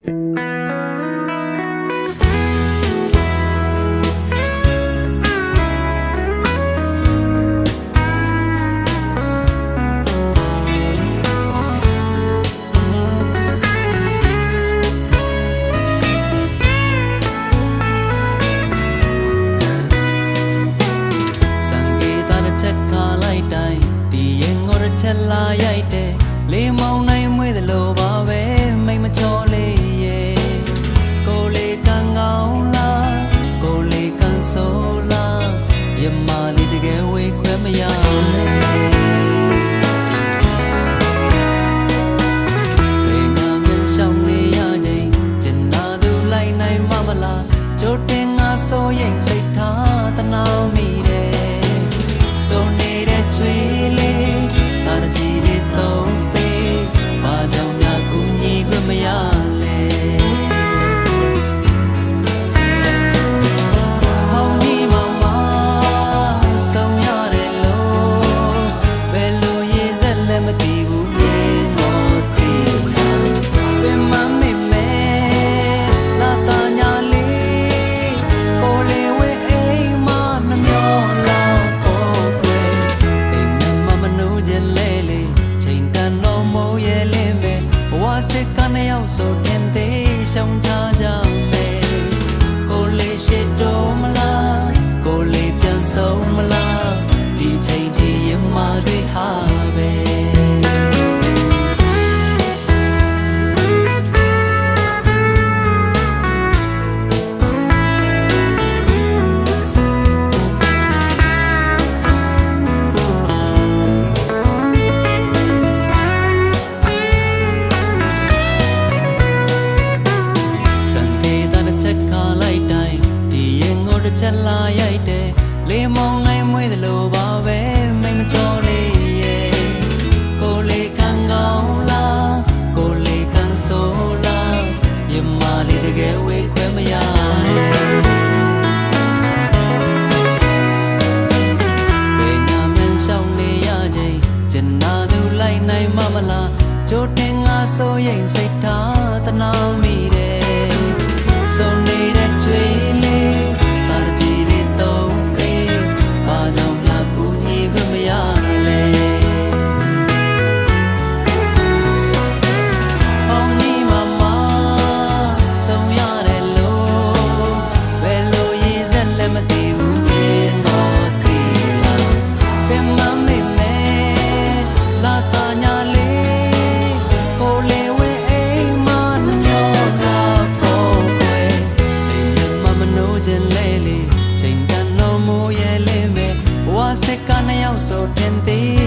ချက်လာရိုက်တဲ့လေမောင်နိုင်မွေးသလိုပါပဲမိတ်မချောလေးရဲ့ကိုလေးကန်ကောင်းလားကိုလေးကန်ဆိုးလားရမလေးတကယ်ဝေးခွဲမရနဲ့ဘယ်ငါမျက်ရှောင်နေရခြင်းကျင်နာသူလိုက်နိုင်မမလားကြိုတင်ငါဆိုရင်စိတ်ထားတနာမိတယ်ဆိုနေတဲ့ချွေလေးတာကြီးလေးသုံးပေးဘာကြောင့်များကူညီခွင့်မရလဲဟောင်းကြီးမမဆုံးရတယ်လို့ဘယ်လိုရေးစက်လည်းမတည်ဘူးမြင်တော့တည်လားဘယ်မှမေ့မယ်လာတာညာလေးကိုလေးဝဲအိမ်မနှမျောလာပေါ်ကွယ်အိမ်မမနိုးခြင်းလဲလေချိန်တန်တော့မိုးရဲ့လင်းပဲဘဝစစ်ကနေရောက်ဆိုတင်သေးရှောင်ချကြမယ်ကိုလေးရှိကြုံမလားကိုလေးပြန်ဆုံးမလားဒီချိန်ကြီးရမတွေဟာပဲချက်လာရိုက်တယ်လေမောင်နိုင်မွေးသလိုပါပဲမိတ်မချောလေးရဲ့ကိုလေးကန်ကောင်းလားကိုလေးကန်ဆိုးလားရမလေးတကယ်ဝေးခွဲမရဘယ်ညာမှန်းရှောင်နေရခြင်းကျင်နာသူလိုက်နိုင်မမလားကြိုတင်ငါဆိုရင်စိတ်ထားတနာမိတယ်ဆိုနေတဲ့ချွေလေးချိန်တန်တော့မိုးရဲ့လင်းပဲဘဝစစ်ကနေရောက်ဆိုတင်သေး